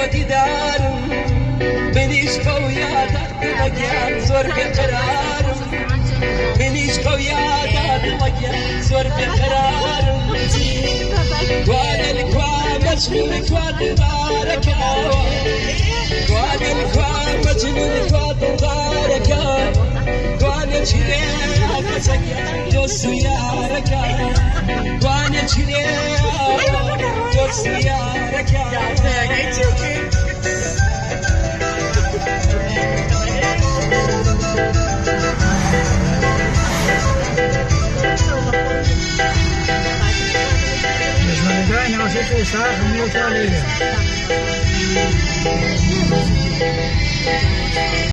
دیدارم منیش قویا دادم زور بقرارم منیش قویا دادم زور بقرارم قال الكوا مجنون كوا دارك قال الكوا مجنون كوا دارك قال چیره آفزگی دوست یارک قال چیره دوست یارک Nou zitten we samen met elkaar leren.